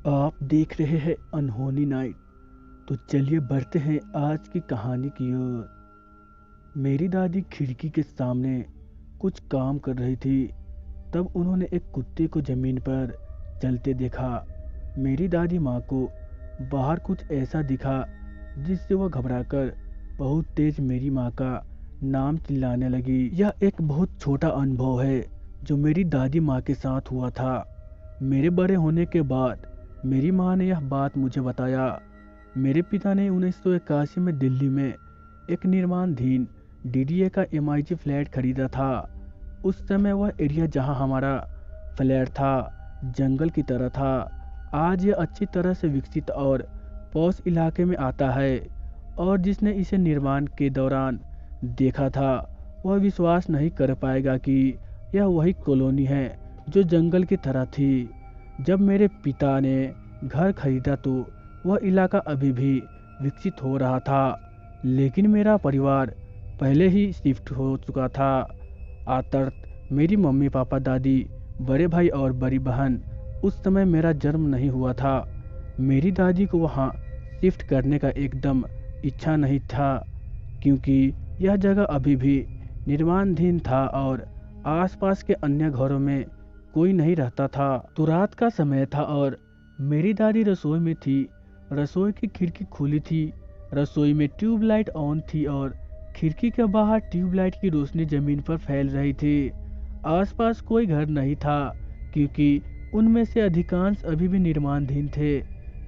आप देख रहे हैं अनहोनी नाइट। तो चलिए बढ़ते हैं आज की कहानी की ओर। मेरी दादी खिड़की के सामने कुछ काम कर रही थी। तब उन्होंने एक कुत्ते को जमीन पर चलते देखा। मेरी दादी माँ को बाहर कुछ ऐसा दिखा जिससे वह घबराकर बहुत तेज मेरी माँ का नाम चिल्लाने लगी। यह एक बहुत छोटा अनुभव है जो मेरी दादी माँ के साथ हुआ था। मेरे बड़े होने के बाद मेरी माँ ने यह बात मुझे बताया। मेरे पिता ने 1981 में दिल्ली में एक निर्माणाधीन डीडीए का एमआईजी फ्लैट खरीदा था। उस समय वह एरिया जहां हमारा फ्लैट था जंगल की तरह था। आज यह अच्छी तरह से विकसित और पॉश इलाके में आता है, और जिसने इसे निर्माण के दौरान देखा था वह विश्वास नहीं कर पाएगा कि यह वही कॉलोनी है जो जंगल की तरह थी। जब मेरे पिता ने घर खरीदा तो वह इलाका अभी भी विकसित हो रहा था, लेकिन मेरा परिवार पहले ही शिफ्ट हो चुका था। आतर्त मेरी मम्मी पापा दादी बड़े भाई और बड़ी बहन। उस समय मेरा जन्म नहीं हुआ था। मेरी दादी को वहाँ शिफ्ट करने का एकदम इच्छा नहीं था, क्योंकि यह जगह अभी भी निर्माणाधीन था और आसपास के अन्य घरों में कोई नहीं रहता था। तो रात का समय था और मेरी दादी रसोई में थी। रसोई की खिड़की खुली थी। रसोई में ट्यूबलाइट ऑन थी और खिड़की के बाहर ट्यूबलाइट की रोशनी जमीन पर फैल रही थी। आसपास कोई घर नहीं था, क्योंकि उनमें से अधिकांश अभी भी निर्माणाधीन थे।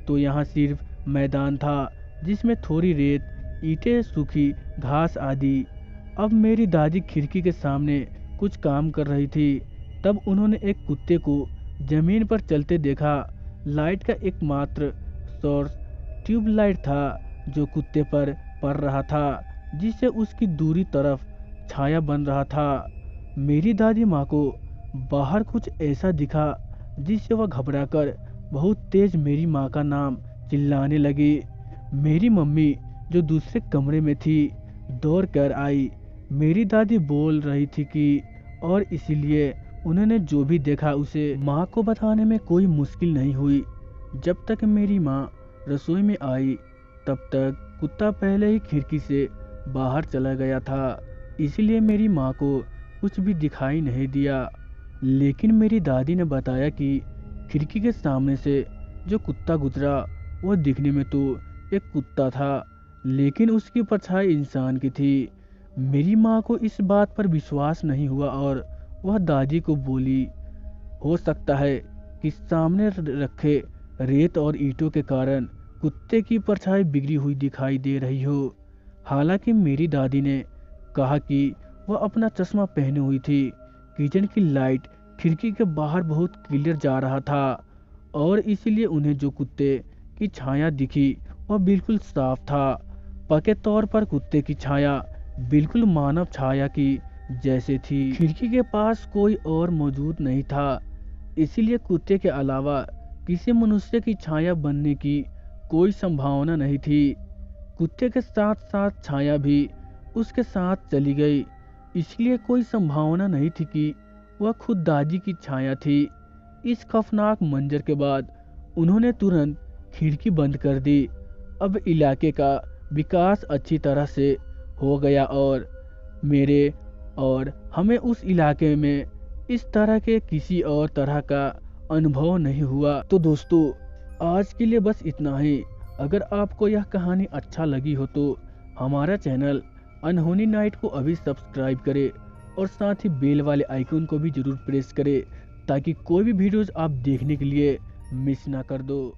तो यहाँ सिर्फ मैदान था जिसमें थोड़ी रेत, ईंटें, सूखी घास आदि। अब मेरी दादी खिड़की के सामने कुछ काम कर रही थी। तब उन्होंने एक कुत्ते को जमीन पर चलते देखा। लाइट का एकमात्र सोर्स ट्यूबलाइट था जो कुत्ते पर पड़ रहा था, जिससे उसकी दूरी तरफ छाया बन रहा था। मेरी दादी माँ को बाहर कुछ ऐसा दिखा जिससे वह घबराकर बहुत तेज मेरी माँ का नाम चिल्लाने लगी। मेरी मम्मी जो दूसरे कमरे में थी दौड़ कर आई। मेरी दादी बोल रही थी कि और इसीलिए उन्होंने जो भी देखा उसे माँ को बताने में कोई मुश्किल नहीं हुई। जब तक मेरी माँ रसोई में आई तब तक कुत्ता पहले ही खिड़की से बाहर चला गया था, इसलिए मेरी माँ को कुछ भी दिखाई नहीं दिया। लेकिन मेरी दादी ने बताया कि खिड़की के सामने से जो कुत्ता गुजरा वह दिखने में तो एक कुत्ता था, लेकिन उसकी परछाई इंसान की थी। मेरी माँ को इस बात पर विश्वास नहीं हुआ और वह दादी को बोली, हो सकता है कि सामने रखे रेत और ईंटों के कारण कुत्ते की परछाई बिगड़ी हुई दिखाई दे रही हो। हालांकि मेरी दादी ने कहा कि वह अपना चश्मा पहने हुई थी। किचन की लाइट खिड़की के बाहर बहुत क्लियर जा रहा था, और इसीलिए उन्हें जो कुत्ते की छाया दिखी वह बिल्कुल साफ था। पक्के तौर पर कुत्ते की छाया बिल्कुल मानव छाया की जैसे थी। खिड़की के पास कोई और मौजूद नहीं था, इसीलिए कुत्ते के अलावा किसी मनुष्य की छाया बनने की कोई संभावना नहीं थी। कुत्ते के साथ साथ छाया भी उसके साथ चली गई, इसलिए कोई संभावना नहीं थी कि वह खुद दादी की छाया थी। इस खौफनाक मंजर के बाद उन्होंने तुरंत खिड़की बंद कर दी। अब इलाके का विकास अच्छी तरह से हो गया और मेरे और हमें उस इलाके में इस तरह के किसी और तरह का अनुभव नहीं हुआ। तो दोस्तों, आज के लिए बस इतना ही। अगर आपको यह कहानी अच्छा लगी हो तो हमारा चैनल अनहोनी नाइट को अभी सब्सक्राइब करें और साथ ही बेल वाले आइकन को भी जरूर प्रेस करें, ताकि कोई भी वीडियोस आप देखने के लिए मिस ना कर दो।